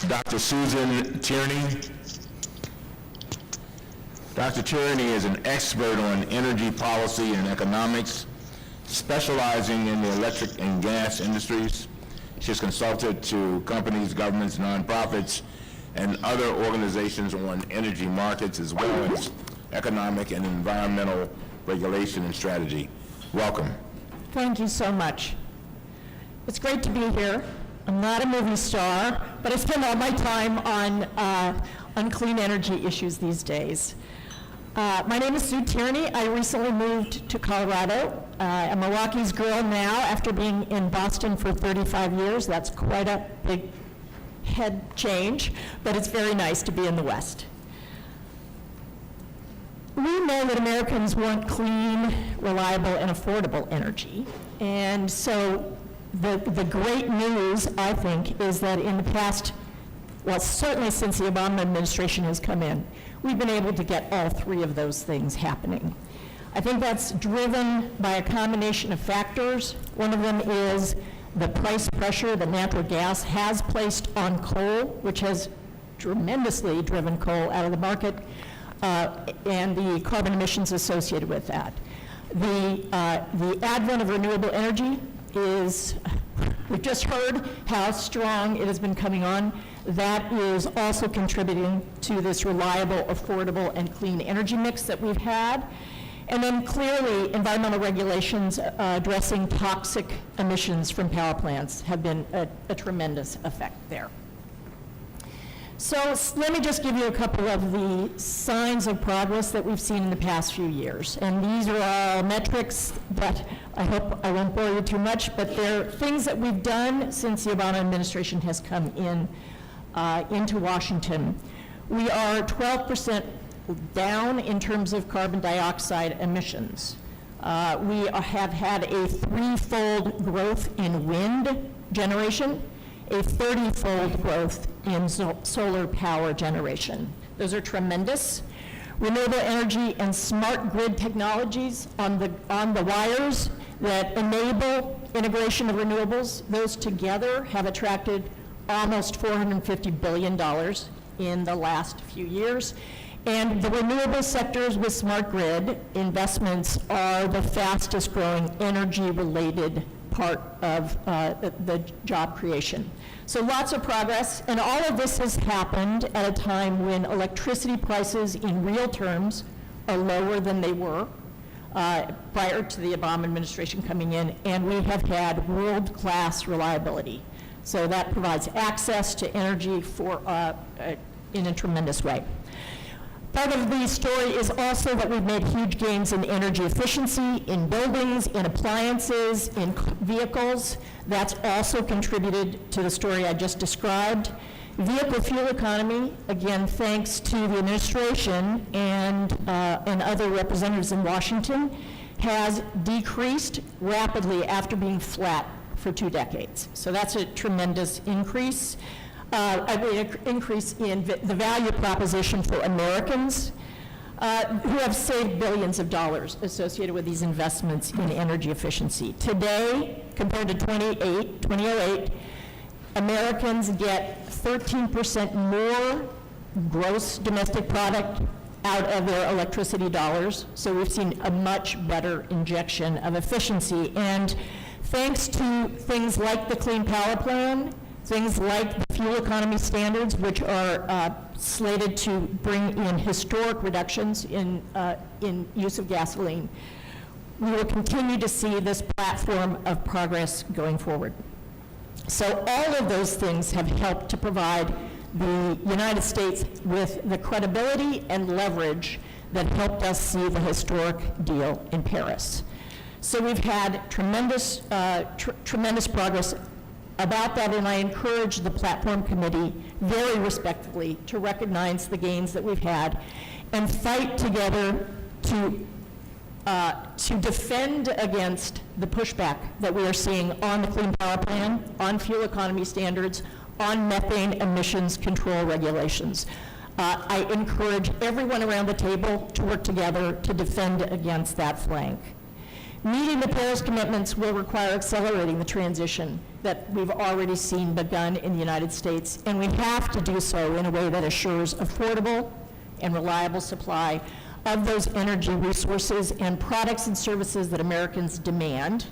Dr. Susan Tierney. Dr. Tierney is an expert on energy policy and economics, specializing in the electric and gas industries. She has consulted to companies, governments, nonprofits, and other organizations on energy markets, as well as economic and environmental regulation and strategy. Welcome. Thank you so much. It's great to be here. I'm not a movie star, but I spend all my time on clean energy issues these days. My name is Sue Tierney. I recently moved to Colorado. I'm a Rockies girl now after being in Boston for 35 years. That's quite a big head change, but it's very nice to be in the West. We know that Americans want clean, reliable, and affordable energy. And so the great news, I think, is that in the past, well, certainly since the Obama administration has come in, we've been able to get all three of those things happening. I think that's driven by a combination of factors. One of them is the price pressure that natural gas has placed on coal, which has tremendously driven coal out of the market, and the carbon emissions associated with that. The advent of renewable energy is, we've just heard how strong it has been coming on. That is also contributing to this reliable, affordable, and clean energy mix that we've had. And then clearly, environmental regulations addressing toxic emissions from power plants have been a tremendous effect there. So let me just give you a couple of the signs of progress that we've seen in the past few years. And these are all metrics that I hope I won't bore you too much, but they're things that we've done since the Obama administration has come in into Washington. We are 12% down in terms of carbon dioxide emissions. We have had a threefold growth in wind generation, a 30-fold growth in solar power generation. Those are tremendous. Renewable energy and smart grid technologies on the wires that enable integration of renewables, those together have attracted almost $450 billion in the last few years. And the renewable sectors with smart grid investments are the fastest growing energy-related part of the job creation. So lots of progress, and all of this has happened at a time when electricity prices in real terms are lower than they were prior to the Obama administration coming in, and we have had world-class reliability. So that provides access to energy for in a tremendous way. Part of the story is also that we've made huge gains in energy efficiency, in buildings, in appliances, in vehicles. That's also contributed to the story I just described. Vehicle fuel economy, again, thanks to the administration and other representatives in Washington, has decreased rapidly after being flat for 2 decades. So that's a tremendous increase. Increase in the value proposition for Americans who have saved billions of dollars associated with these investments in energy efficiency. Today, compared to 2008, Americans get 13% more gross domestic product out of their electricity dollars. So we've seen a much better injection of efficiency. And thanks to things like the Clean Power Plan, things like the fuel economy standards, which are slated to bring in historic reductions in use of gasoline, we will continue to see this platform of progress going forward. So all of those things have helped to provide the United States with the credibility and leverage that helped us see the historic deal in Paris. So we've had tremendous progress about that, and I encourage the Platform Committee very respectfully to recognize the gains that we've had and fight together to defend against the pushback that we are seeing on the Clean Power Plan, on fuel economy standards, on methane emissions control regulations. I encourage everyone around the table to work together to defend against that flank. Meeting the Paris commitments will require accelerating the transition that we've already seen begun in the United States, and we have to do so in a way that assures affordable and reliable supply of those energy resources and products and services that Americans demand.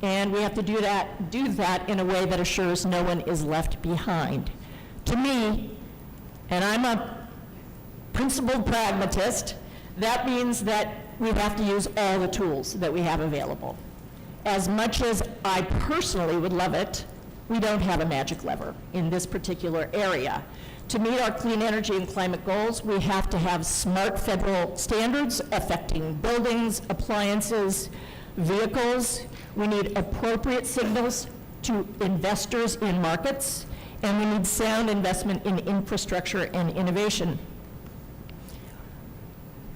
And we have to do that in a way that assures no one is left behind. To me, and I'm a principled pragmatist, that means that we have to use all the tools that we have available. As much as I personally would love it, we don't have a magic lever in this particular area. To meet our clean energy and climate goals, we have to have smart federal standards affecting buildings, appliances, vehicles. We need appropriate signals to investors in markets, and we need sound investment in infrastructure and innovation.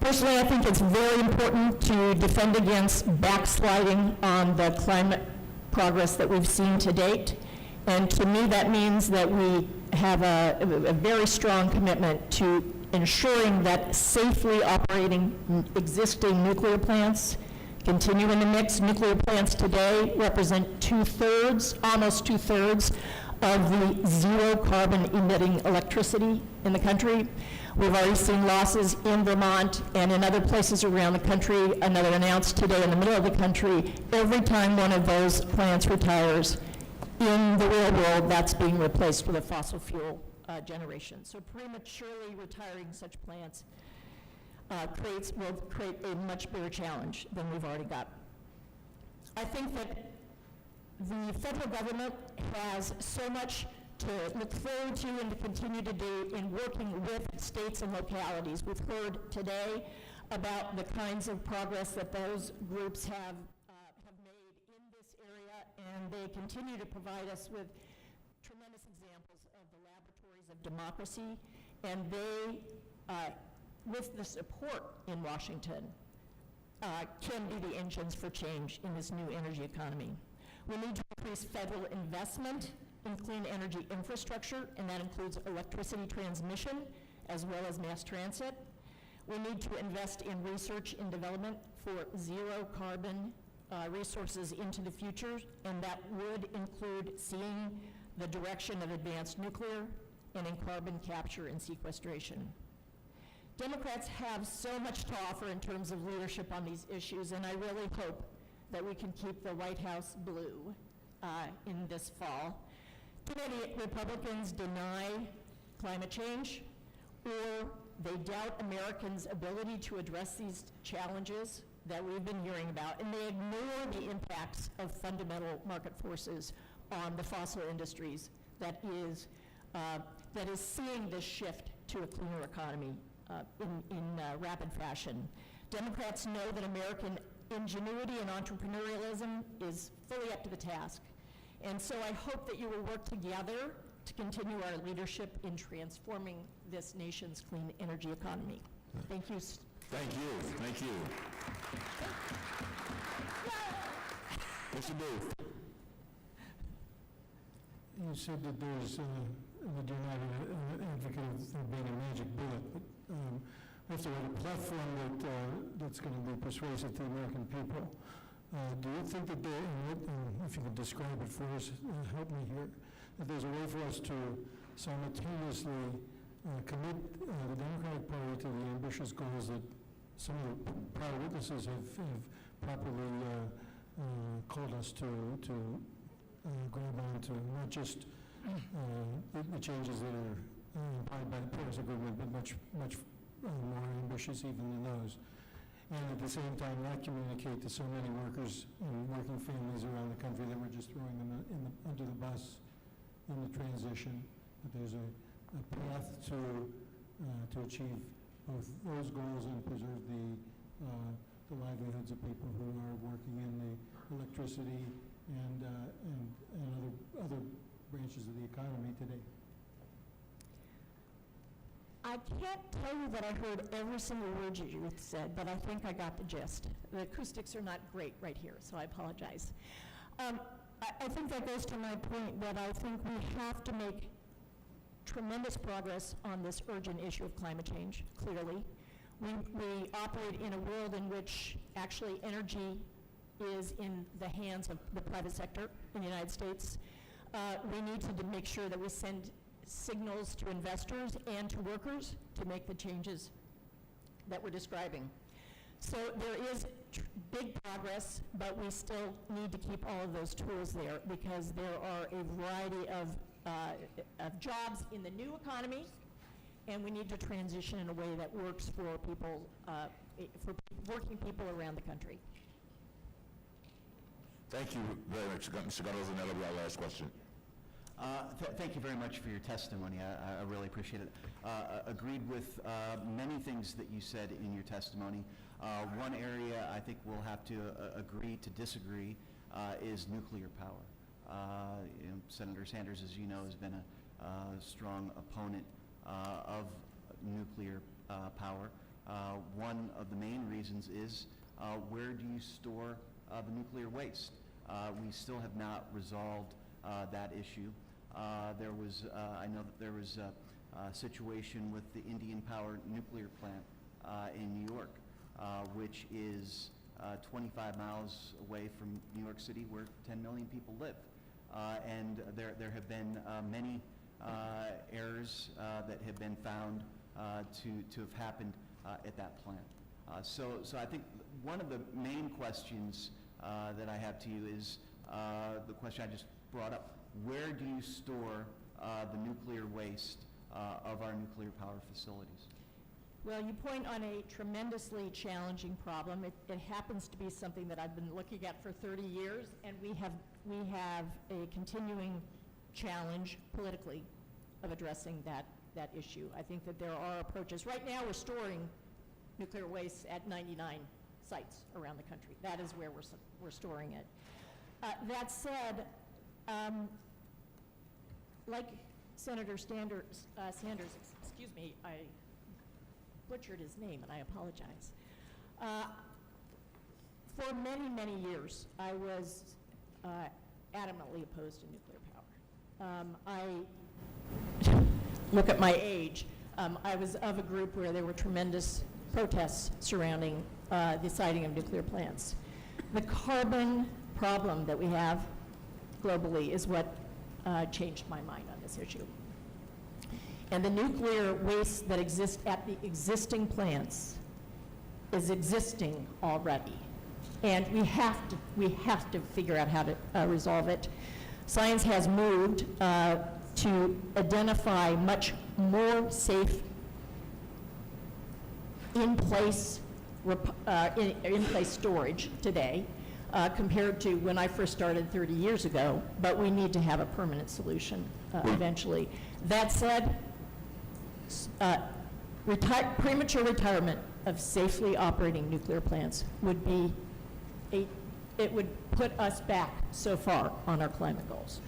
Personally, I think it's very important to defend against backsliding on the climate progress that we've seen to date. And to me, that means that we have a very strong commitment to ensuring that safely operating existing nuclear plants continue in the mix. Nuclear plants today represent almost two-thirds of the zero carbon emitting electricity in the country. We've already seen losses in Vermont and in other places around the country, another announced today in the middle of the country. Every time one of those plants retires, in the real world, that's being replaced with a fossil fuel generation. So prematurely retiring such plants will create a much bigger challenge than we've already got. I think that the federal government has so much to look forward to and to continue to do in working with states and localities. We've heard today about the kinds of progress that those groups have made in this area, and they continue to provide us with tremendous examples of the laboratories of democracy, and they, with the support in Washington, can be the engines for change in this new energy economy. We need to increase federal investment in clean energy infrastructure, and that includes electricity transmission as well as mass transit. We need to invest in research and development for zero carbon resources into the future, and that would include seeing the direction of advanced nuclear and in carbon capture and sequestration. Democrats have so much to offer in terms of leadership on these issues, and I really hope that we can keep the White House blue in this fall. Too many Republicans deny climate change, or they doubt Americans' ability to address these challenges that we've been hearing about, and they ignore the impacts of fundamental market forces on the fossil industries that is seeing this shift to a cleaner economy in rapid fashion. Democrats know that American ingenuity and entrepreneurialism is fully up to the task. And so I hope that you will work together to continue our leadership in transforming this nation's clean energy economy. Thank you. Thank you. Thank you. Mr. Booth. You said that there's, that you're not an advocate of there being a magic bullet, but we have to write a platform that's going to be persuasive to the American people. Do you think that there, and if you could describe it for us, help me here, that there's a way for us to simultaneously commit the Democratic Party to the ambitious goals that some of the prior witnesses have properly called us to grab on to, not just the changes that are implied by the Paris Agreement, but much more ambitious even than those. And at the same time, not communicate to so many workers and working families around the country that we're just throwing them under the bus in the transition. But there's a path to achieve both those goals and preserve the livelihoods of people who are working in the electricity and other branches of the economy today. I can't tell you that I heard every single word you said, but I think I got the gist. The acoustics are not great right here, so I apologize. I think that goes to my point that I think we have to make tremendous progress on this urgent issue of climate change, clearly. We operate in a world in which actually energy is in the hands of the private sector in the United States. We need to make sure that we send signals to investors and to workers to make the changes that we're describing. So there is big progress, but we still need to keep all of those tools there because there are a variety of jobs in the new economy, and we need to transition in a way that works for people, for working people around the country. Thank you very much, Mr. Guttles, and that'll be our last question. Thank you very much for your testimony. I really appreciate it. Agreed with many things that you said in your testimony. One area I think we'll have to agree to disagree is nuclear power. Senator Sanders, as you know, has been a strong opponent of nuclear power. One of the main reasons is where do you store the nuclear waste? We still have not resolved that issue. I know that there was a situation with the Indian Power nuclear plant in New York, which is 25 miles away from New York City, where 10 million people live. And there have been many errors that have been found to have happened at that plant. So I think one of the main questions that I have to you is the question I just brought up. Where do you store the nuclear waste of our nuclear power facilities? Well, you point on a tremendously challenging problem. It happens to be something that I've been looking at for 30 years, and we have a continuing challenge politically of addressing that issue. I think that there are approaches. Right now, we're storing nuclear waste at 99 sites around the country. That is where we're storing it. That said, like Senator Sanders, excuse me, I butchered his name and I apologize. For many, many years, I was adamantly opposed to nuclear power. I look at my age. I was of a group where there were tremendous protests surrounding the siting of nuclear plants. The carbon problem that we have globally is what changed my mind on this issue. And the nuclear waste that exists at the existing plants is existing already. And we have to figure out how to resolve it. Science has moved to identify much more safe in-place storage today compared to when I first started 30 years ago, but we need to have a permanent solution eventually. That said, premature retirement of safely operating nuclear plants would be it would put us back so far on our climate goals.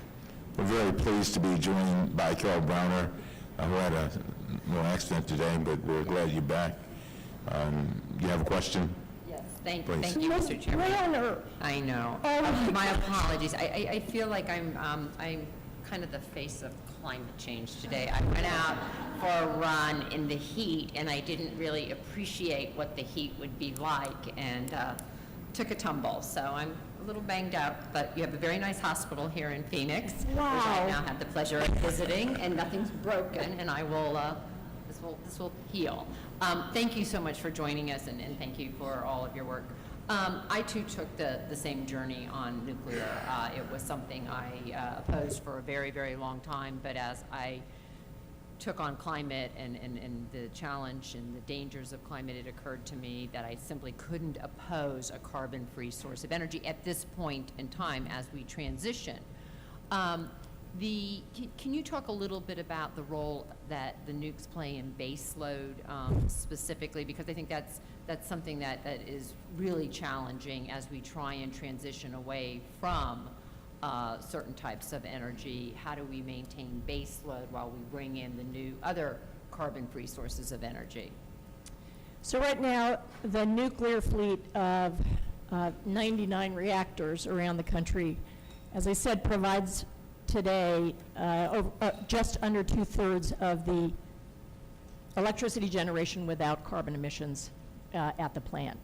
We're very pleased to be joined by Carol Browner, who had a little accident today, but we're glad you're back. You have a question? Yes, thank Please. you, Mr. Chairman. Browner. I know. My apologies. I feel like I'm kind of the face of climate change today. I went out for a run in the heat, and I didn't really appreciate what the heat would be like, and took a tumble. So I'm a little banged up, but you have a very nice hospital here in Phoenix, which I now have the pleasure of visiting, and nothing's broken, and I will, this will heal. Thank you so much for joining us, and thank you for all of your work. I too took the same journey on nuclear. It was something I opposed for a very, very long time, but as I took on climate and the challenge and the dangers of climate, it occurred to me that I simply couldn't oppose a carbon-free source of energy at this point in time as we transition. Can you talk a little bit about the role that the nukes play in baseload specifically? Because I think that's something that is really challenging as we try and transition away from certain types of energy. How do we maintain baseload while we bring in the new other carbon-free sources of energy? So right now, the nuclear fleet of 99 reactors around the country, as I said, provides today just under 2/3 of the electricity generation without carbon emissions at the plant.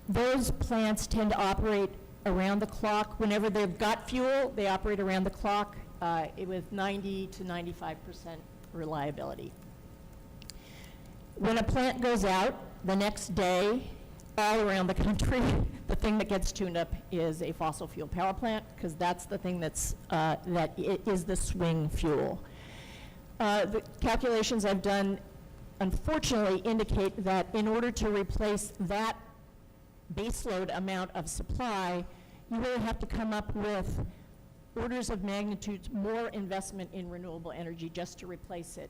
those plants tend to operate around the clock. Whenever they've got fuel, they operate around the clock with 90 to 95% reliability. When a plant goes out, the next day, all around the country, the thing that gets tuned up is a fossil fuel power plant, because that's the thing that is the swing fuel. The calculations I've done, unfortunately, indicate that in order to replace that baseload amount of supply, you really have to come up with orders of magnitude more investment in renewable energy just to replace it.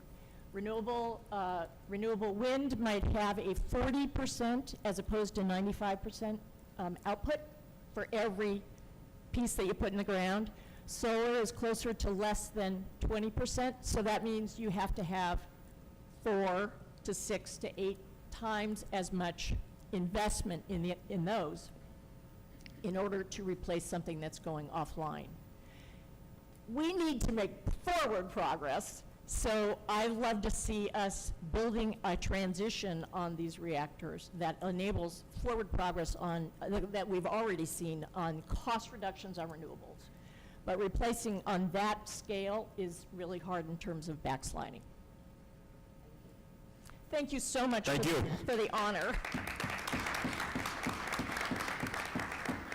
Renewable wind might have a 40% as opposed to 95% output for every piece that you put in the ground. Solar is closer to less than 20%, so that means you have to have 4 to 6 to 8 times as much investment in those in order to replace something that's going offline. We need to make forward progress, so I'd love to see us building a transition on these reactors that enables forward progress on, that we've already seen on cost reductions on renewables. But replacing on that scale is really hard in terms of backsliding. Thank you so much Thank you. for the honor.